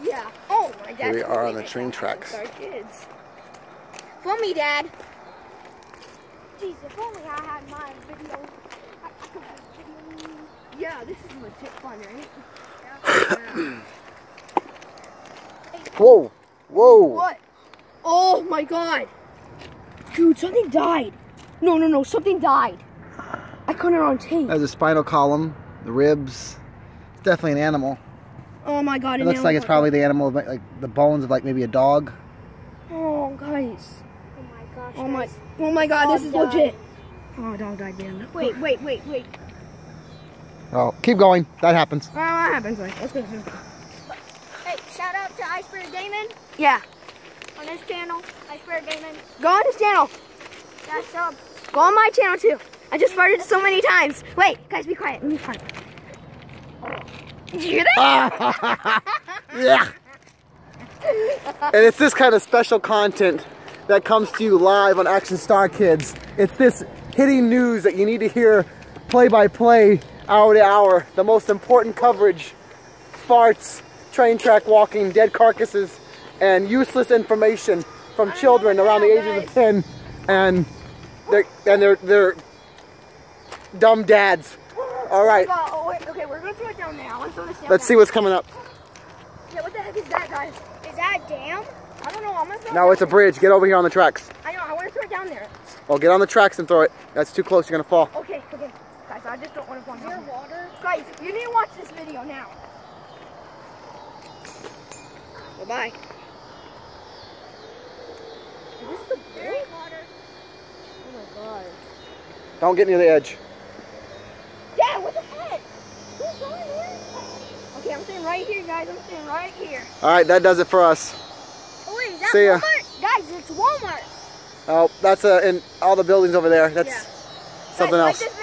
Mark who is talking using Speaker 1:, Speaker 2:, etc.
Speaker 1: Yeah. Oh, my dad.
Speaker 2: We are on the train tracks.
Speaker 1: Our kids. For me, Dad. Jeez, if only I had my video. I could make video. Yeah, this is legit fun, right? Yeah.
Speaker 2: Whoa! Whoa!
Speaker 1: What? Oh my God! Dude, something died. No, something died. I caught it on tape.
Speaker 2: There's a spinal column, the ribs. It's definitely an animal.
Speaker 1: Oh my God!
Speaker 2: It looks like it's probably the animal, like the bones of like maybe a dog.
Speaker 1: Oh, guys.
Speaker 3: Oh my gosh.
Speaker 1: Oh my God,
Speaker 3: Dog
Speaker 1: this is
Speaker 3: died.
Speaker 1: legit. Oh, dog died, damn.
Speaker 3: Wait.
Speaker 2: Oh, keep going. That happens.
Speaker 1: What happens? Let's go.
Speaker 3: Hey, shout out to Iceberg Gaming
Speaker 1: Yeah.
Speaker 3: on his channel. Iceberg Gaming.
Speaker 1: Go on his channel.
Speaker 3: Got sub.
Speaker 1: Go on my channel too. I just farted so many times. Wait, guys, be quiet. Let me fart. Did you hear that?
Speaker 2: Yeah. And it's this kind of special content that comes to you live on Action Star Kids. It's this hitting news that you need to hear play by play, hour to hour. The most important coverage, farts, train track walking, dead carcasses, and useless information from children around the ages of 10 and their dumb dads. All right.
Speaker 1: Oh, wait, okay, we're gonna throw it down now.
Speaker 2: Let's see what's coming up.
Speaker 1: Yeah, what the heck is that, guys?
Speaker 3: Is that a dam?
Speaker 1: I don't know. I'm gonna throw it
Speaker 2: No,
Speaker 1: down.
Speaker 2: it's a bridge. Get over here on the tracks.
Speaker 1: I know. I want to throw it down there.
Speaker 2: Well, get on the tracks and throw it. That's too close. You're gonna fall.
Speaker 1: Okay. Guys, I just don't want to fall down.
Speaker 3: Is there water?
Speaker 1: Guys, you need to watch this video now. Bye-bye. Is this the
Speaker 3: There ain't water.
Speaker 1: Oh my God.
Speaker 2: Don't get near the edge.
Speaker 1: Dad, what the heck? Who's going here? Okay, I'm staying right here, guys. I'm staying right here.
Speaker 2: All right, that does it for us.
Speaker 3: Oh wait, is that
Speaker 2: See ya.
Speaker 3: Walmart? Guys, it's Walmart.
Speaker 2: Oh, that's in all the buildings over there. That's something
Speaker 1: Guys,
Speaker 2: else.
Speaker 1: like this